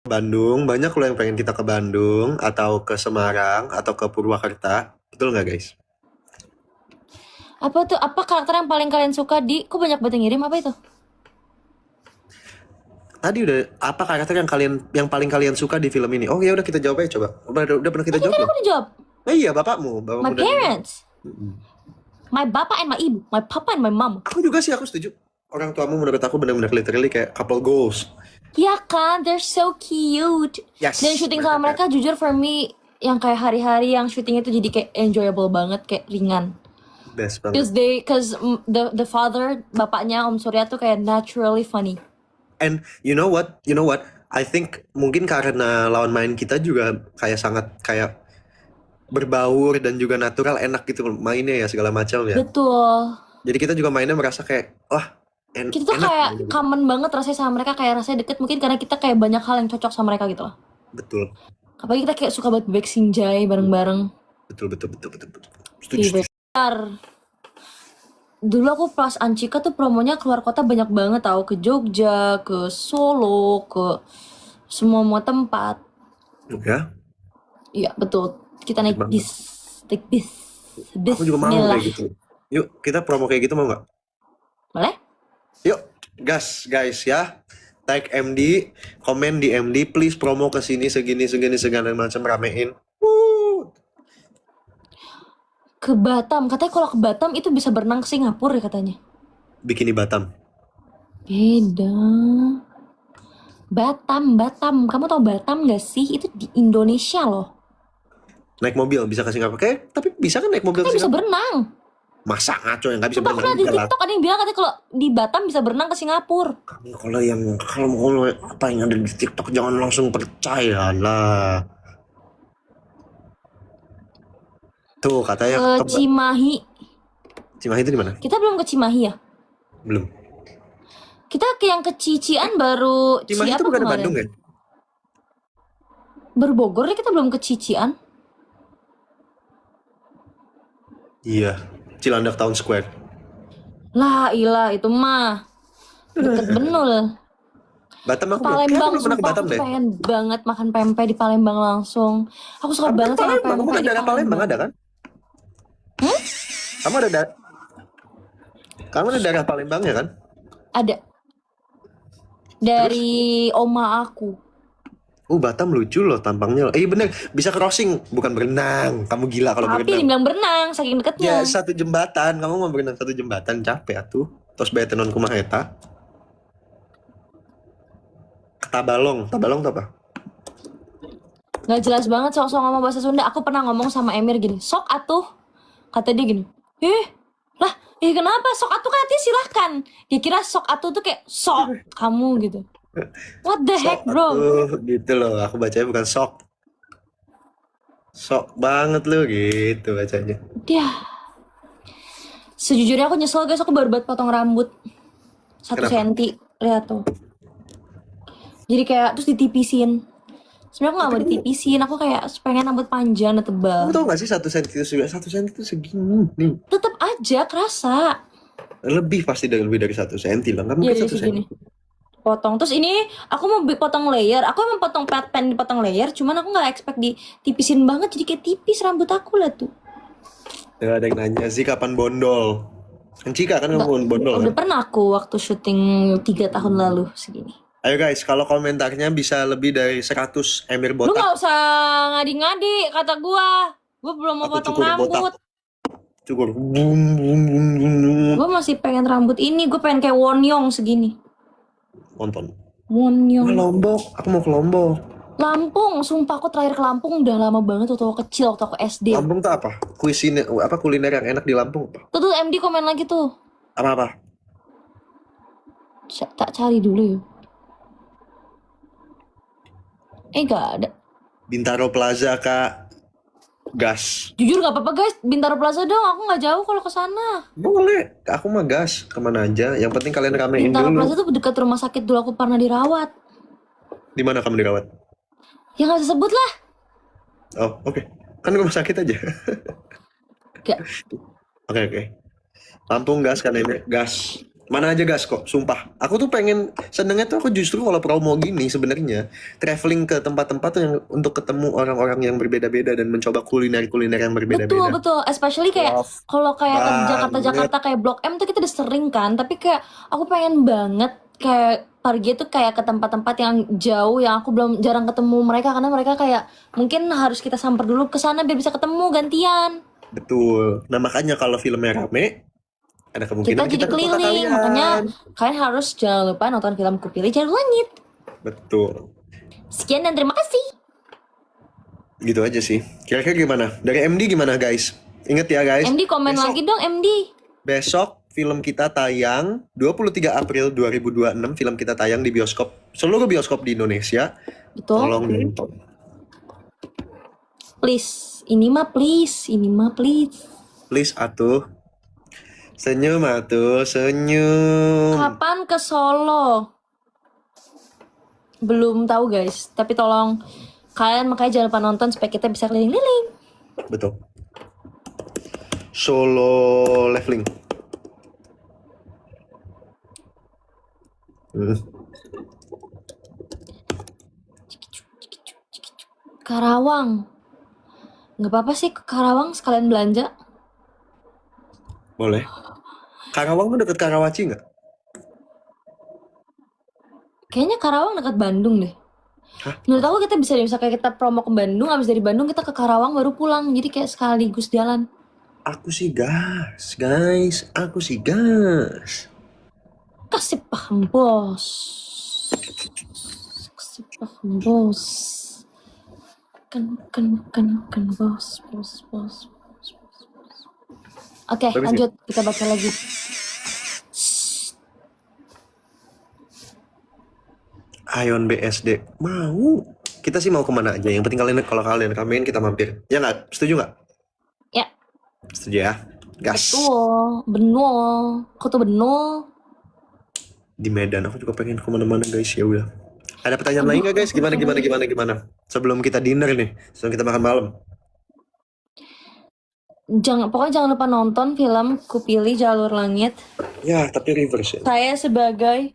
Bandung, banyak loh yang pengen kita ke Bandung atau ke Semarang atau ke Purwakarta. Betul nggak guys? Apa tuh? Apa karakter yang paling kalian suka di? Kok banyak banget yang ngirim apa itu? Tadi udah apa karakter yang paling kalian suka di film ini? Oh ya udah kita jawab aja coba. Udah pernah kita Tadi jawab kan belum? aku dijawab. Iya My bapakmu dan parents. My bapak and my ibu. My papa and my mom. aku juga sih aku setuju. Orang tuamu menurut aku benar-benar literally kayak couple goals. Ya kan, they're so cute. Yes. Dan syuting sama mereka jujur for me yang kayak hari-hari yang syuting itu jadi kayak enjoyable banget, kayak ringan. Best banget. Cause the father, bapaknya Om Surya tuh kayak naturally funny. And you know what? I think mungkin karena lawan main kita juga kayak sangat kayak berbaur dan juga natural, enak gitu mainnya ya segala macam ya. Betul. Jadi kita juga mainnya merasa kayak wah Kita tuh enak kayak gitu. common banget rasanya sama mereka, kayak rasanya deket mungkin karena kita kayak banyak hal yang cocok sama mereka gitu loh. Betul. Apalagi kita kayak suka banget Bek Sinjai bareng-bareng. Betul. Iya, bentar. Dulu aku pas Ancika tuh promonya keluar kota banyak banget tau. Ke Jogja, ke Solo, ke semua tempat. Ya. Iya betul. Kita naik Banget. bis. Naik bis. Aku juga mau Bismillah. kayak gitu. Yuk kita promo kayak gitu mau nggak? Boleh? Yuk gas guys ya. Tag MD, komen di MD, please promo ke sini segini segala macam, ramein. Ke Batam. Katanya kalau ke Batam itu bisa berenang ke Singapura ya katanya. Bikini Batam. Beda. Batam. Kamu tau Batam gak sih? Itu di Indonesia loh. Naik mobil bisa ke Singapura. Kayak tapi bisa kan naik mobil ke Katanya bisa Singapura? berenang. Masa ngaco yang nggak bisa Sumpah aku berenang? liat di TikTok ada yang bilang katanya kalau di Batam bisa berenang ke Singapura. Kalau apa yang ada di TikTok jangan langsung percaya lah. Tuh katanya Ke Cimahi. Cimahi itu di mana? Kita belum ke Cimahi ya? Belum. Kita ke yang ke Cician baru Cimahi itu bukan di Bandung ya? Baru Bogor deh, kita belum ke Cician. Iya, Cilandak Town Square. Lah ilah itu mah deket benul. Batam aku Palembang, belum pernah ke sumpah Batam aku tuh deh. pengen banget makan pempek di Palembang langsung. Aku suka banget sama Kamu pempek kan di daerah Palembang ada kan? Kamu ada Kamu ada daerah Palembangnya kan? Ada. Dari oma aku. Batam lucu loh tampangnya. Bener, bisa crossing, bukan berenang. Kamu gila kalau Tapi berenang. dibilang berenang, saking Ya, deketnya. satu jembatan. Kamu mau berenang satu jembatan, capek atuh. Terus bayar tenon kumaha eta. Tabalong tuh apa? Gak jelas banget sok-sok ngomong bahasa Sunda. Aku pernah ngomong sama Emir gini, sok atuh. Kata dia gini, kenapa? Sok atuh kan artinya silahkan. Dia kira sok atuh tuh kayak sok kamu gitu. What the heck bro? Gitu loh, aku bacanya bukan sok. Sok banget lu gitu bacanya. Dia. Sejujurnya aku nyesel guys, aku baru banget potong rambut 1 Kenapa? senti. Lihat tuh. Jadi kayak terus ditipisin. Sebenarnya aku gak mau ditipisin, aku kayak pengen rambut panjang dan tebal. Kamu tau gak sih 1 senti itu segini nih. Tetep aja kerasa. Lebih pasti lebih dari 1 senti lah. Nggak mungkin Iya, 1 senti. Potong. Terus ini aku mau potong layer. Aku emang potong pen dipotong layer, cuman aku nggak expect ditipisin banget, jadi kayak tipis rambut aku lah tuh. Ya, ada yang nanya sih kapan bondol. Cika kan kamu bondol kan? Udah pernah aku waktu syuting 3 tahun lalu segini. Ayo guys, kalau komentarnya bisa lebih dari 100 Emir Lu botak. nggak usah ngadi-ngadi kata gua belum mau potong rambut. Cukur. Gua masih pengen rambut ini, gua pengen kayak Wonyong segini. Nonton. Wonyong. Lombok, aku mau ke Lombok. Lampung, sumpah aku terakhir ke Lampung udah lama banget waktu aku kecil, waktu aku SD. Lampung tuh apa? Kuliner yang enak di Lampung apa? Tuh MD komen lagi tuh. Apa? Tak cari dulu ya. Gak ada. Bintaro Plaza Kak. Gas. Jujur gak apa-apa guys, Bintaro Plaza dong, aku gak jauh kalau ke sana. Boleh, aku mah gas kemana aja. Yang penting kalian ramein Bintaro dulu. Plaza tuh dekat rumah sakit dulu aku pernah dirawat. Di mana kamu dirawat? Ya gak usah sebut lah. Oh, oke. Kan rumah sakit aja. Gak. Oke. Lampung gas kan ini? Gas. Mana aja gas kok, sumpah. Aku tuh pengen senengnya tuh aku justru kalau promo gini sebenarnya traveling ke tempat-tempat tuh yang untuk ketemu orang-orang yang berbeda-beda dan mencoba kuliner-kuliner yang Betul, berbeda-beda. betul. Especially kayak Love kalau kayak ke banget. Jakarta-Jakarta kayak Blok M tuh kita udah sering kan. Tapi kayak aku pengen banget kayak pergi tuh kayak ke tempat-tempat yang jauh yang aku belum jarang ketemu mereka karena mereka kayak mungkin harus kita samper dulu ke sana biar bisa ketemu gantian. Betul. Nah makanya kalau filmnya rame, ada Kita kemungkinan jadi kita ke kota keliling. Makanya kalian. kalian harus jangan lupa nonton film Kupilih Jalur Langit. Betul. Sekian dan terima kasih. Gitu aja sih. Kira-kira gimana? Dari MD gimana guys? Ingat ya guys, MD komen besok lagi dong MD. besok film kita tayang 23 April 2026, film kita tayang di bioskop, seluruh bioskop di Indonesia. Betul. Tolong nonton. Please. Ini mah please. Ini mah please. Please atuh. Senyum atuh, senyum. Kapan ke Solo? Belum tahu guys. Tapi tolong kalian makanya jangan lupa nonton supaya kita bisa keliling-keliling. Betul. Solo leveling. Karawang. Nggak apa-apa sih ke Karawang sekalian belanja. Boleh. Karawang tuh deket Karawaci nggak? Kayaknya Karawang dekat Bandung deh. Hah? Menurut aku kita bisa kayak kita promo ke Bandung, habis dari Bandung kita ke Karawang baru pulang. Jadi kayak sekaligus jalan. Aku sih gas, guys. Aku sih gas. Kasih paham bos. Kasih paham bos. Kan bos. Oke, Bagus ya? lanjut kita baca lagi. Ion BSD mau. Kita sih mau kemana aja. Yang penting kalau kalian ramein kita mampir. Ya nggak? Setuju nggak? Ya, Setuju ya. Gas. betul. Aku tuh benul. Di Medan aku juga pengen kemana-mana guys. Ya udah. Ada pertanyaan lain nggak guys? Gimana? Sebelum kita dinner nih. Sebelum kita makan malam. Pokoknya jangan lupa nonton film Kupilih Jalur Langit. Ya tapi reverse ya. Saya sebagai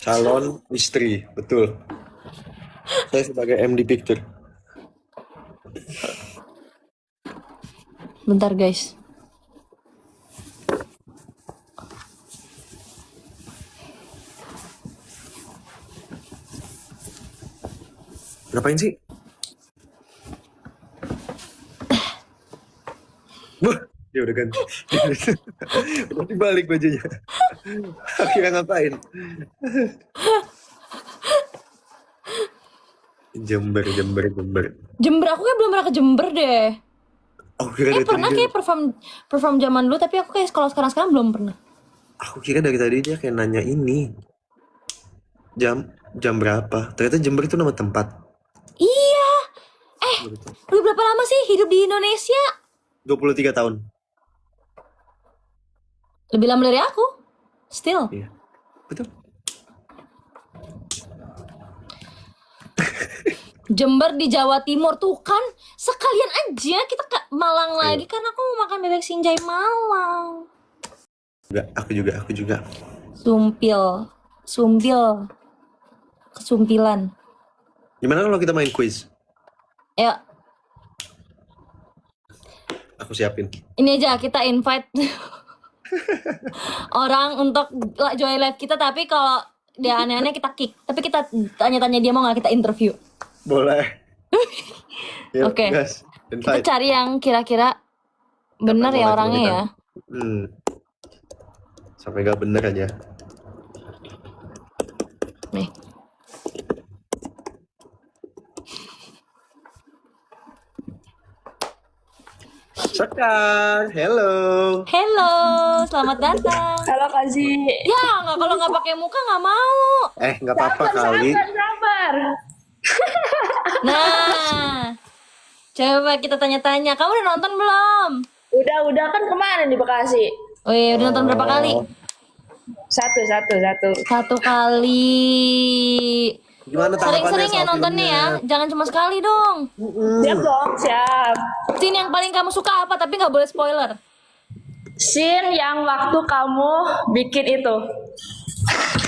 Calon istri. Betul. Saya sebagai MD Picture. bentar guys. Ngapain sih? Wah, dia udah ganti. Udah dibalik bajunya. Akhirnya ngapain? Jember. Jember, aku kayak belum pernah ke Jember deh. Aku kira dari Pernah tadi kayak perform zaman dulu, tapi aku kayak kalau sekarang belum pernah. aku kira dari tadi dia kayak nanya ini. Jam berapa? Ternyata Jember itu nama tempat. Iya. Lu berapa lama sih hidup di Indonesia? 23 tahun. Lebih lama dari aku. Still. Iya. Betul. Jember di Jawa Timur tuh kan. Sekalian aja kita ke Malang lagi karena aku mau makan bebek sinjai Malang. Aku juga. Sumpil. Kesumpilan. Gimana kalau kita main quiz? Ya, Aku siapin. ini aja kita invite orang untuk join live kita, tapi kalau dia aneh-aneh kita kick. Tapi kita tanya-tanya dia mau nggak kita interview. Boleh. Yuk, Oke. gas. Kita Invite. cari yang kira-kira bener ya banget orangnya kita. ya. Sampai gak bener aja. Nih. Sekar, hello. Halo, selamat datang. Halo Kak Zi. Ya, kalau nggak pakai muka nggak mau. Nggak apa-apa kali. Sabar. Nah, coba kita tanya-tanya. Kamu udah nonton belum? Udah kan kemarin di Bekasi. Wih, udah nonton berapa kali? Satu. Satu kali. Gimana tanggapannya Sering-sering ya soal nontonnya ya. filmnya? Jangan cuma sekali dong. Siap dong, siap. Scene yang paling kamu suka apa? Tapi nggak boleh spoiler. Scene yang waktu kamu bikin itu.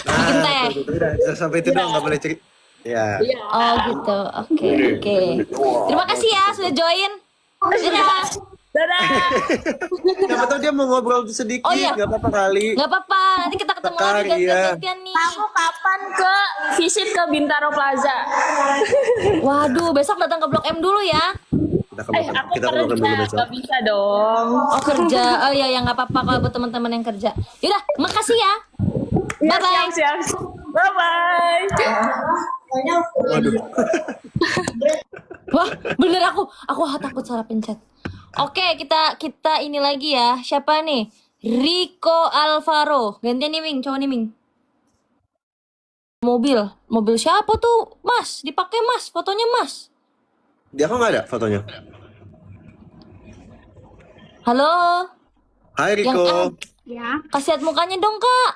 Bikin teh. Udah, sampai itu doang, nggak boleh cerita. Ya. Iya. Oh gitu. Oke. Terima kasih ya sudah join. Dadah. Dadah. Siapa tahu dia mau ngobrol sedikit, Oh, iya. nggak apa-apa kali. Nggak apa-apa. Nanti kita ketemu lagi Bentar, iya. gantian nih. Kamu kapan visit ke Bintaro Plaza? Waduh, besok datang ke Blok M dulu ya. Kita Aku kita kerja, dulu besok. gak bisa dong. Oh kerja. Oh iya ya nggak apa-apa kalau buat teman-teman yang kerja. Yaudah, makasih ya. Ya, Bye-bye. siap. Bye-bye. Waduh. Wah, bener aku takut salah pencet. Oke, kita ini lagi ya. Siapa nih? Rico Alvaro. Gantian nih Ming, coba nih Ming. Mobil siapa tuh? Mas, dipakai Mas, fotonya Mas. Dia kok nggak ada fotonya? Halo, Hai Riko. kasih lihat mukanya dong Kak.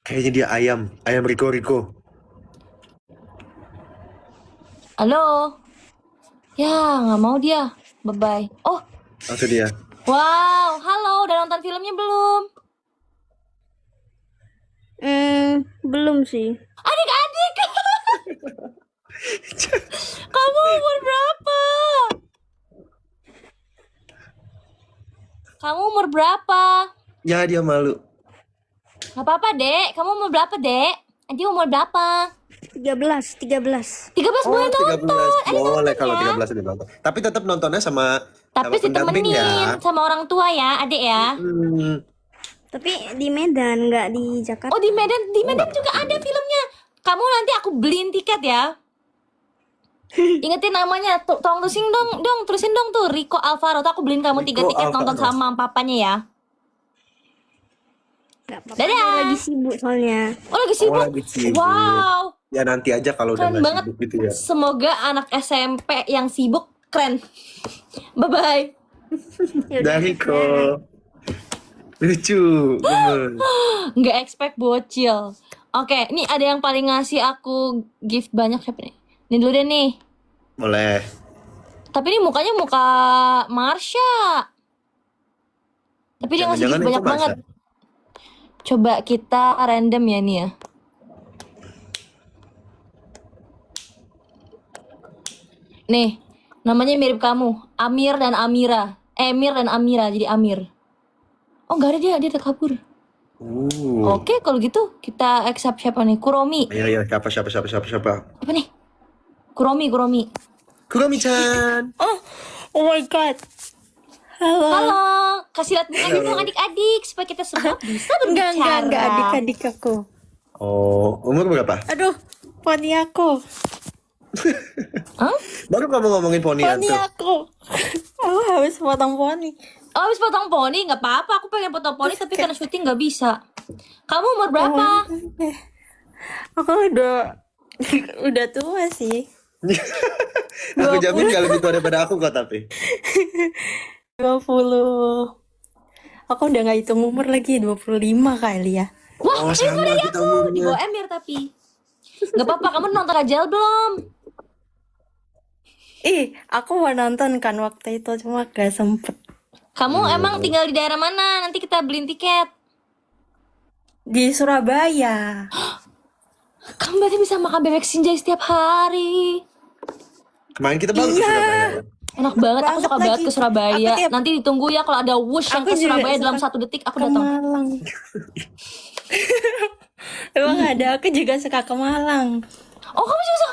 Kayaknya dia ayam Riko. Halo. Ya, nggak mau dia. Bye-bye. Oh, Itu dia. wow. Halo, udah nonton filmnya belum? Belum sih. Adik-adik. Kamu umur berapa? Kamu umur berapa? Ya dia malu. Gak apa-apa, Dek. Kamu umur berapa, Dek? Adi umur berapa? 13. 13 Oh, boleh 13 nonton. boleh kalau ya. 13 udah nonton. Tapi tetap nontonnya sama Tapi pendamping ditemenin ya. sama orang tua ya, Adik ya. Tapi di Medan, nggak di Jakarta. Oh, di Medan juga ada filmnya. Kamu nanti aku beliin tiket ya. Ingetin namanya, tolong tulisin dong tuh Rico Alvaro. Tuh aku beliin kamu 3 Rico tiket nonton Alvaro. sama papanya ya. Nggak apa-apa, Dadah. dia lagi sibuk soalnya. Oh, lagi sibuk. lagi sibuk. Wow. Ya nanti aja kalau udah Keren nggak banget. sibuk gitu ya. Semoga anak SMP yang sibuk keren. Bye-bye. Dari Riko. Lucu, gemes. Nggak expect bocil. Oke, ini ada yang paling ngasih aku gift banyak siapa nih? Ini dulu deh nih. Boleh. Tapi ini mukanya muka Marsha. Tapi dia ngasih Jangan-jangan gift itu banyak Marsha. banget. Coba kita random ya nih ya. Nih, namanya mirip kamu. Amir dan Amira. Emir dan Amira, jadi Amir. Oh, nggak ada dia udah kabur. Oke, kalau gitu kita accept siapa nih? Kuromi. Ayo, siapa? Apa nih? Kuromi. Kuromi-chan. Oh my god. Halo. Halo, kasih lihat mukanya dong adik-adik supaya kita semua bisa berbicara. Enggak adik-adik aku. Oh, umur berapa? Aduh, poni aku. Hah? Baru kamu ngomongin poni Poni tuh. aku. Aku habis potong poni. Oh, habis potong poni nggak apa-apa. Aku pengen potong poni tapi karena syuting nggak bisa. Kamu umur berapa? Aku udah tua sih. Aku jamin gak lebih tua daripada aku kok tapi. 20. Aku udah nggak hitung umur lagi, 25 kali ya. Wah, Oh, sama dari kita aku. Di umurnya. bawah Emir tapi. Nggak apa-apa, kamu nonton Rajal belum? Aku mau nonton kan waktu itu, cuma gak sempet. Kamu emang tinggal di daerah mana? Nanti kita beliin tiket. Di Surabaya. Kamu berarti bisa makan bebek sinjai setiap hari. Kemarin kita baru ke Surabaya. Enak banget, aku suka banget lagi. ke Surabaya. Aku tiap- Nanti ditunggu ya kalau ada wush yang Aku ke juga Surabaya suka dalam 1 detik aku Ke datang. Malang. Emang ada, aku juga suka ke Malang. Oh, kamu juga suka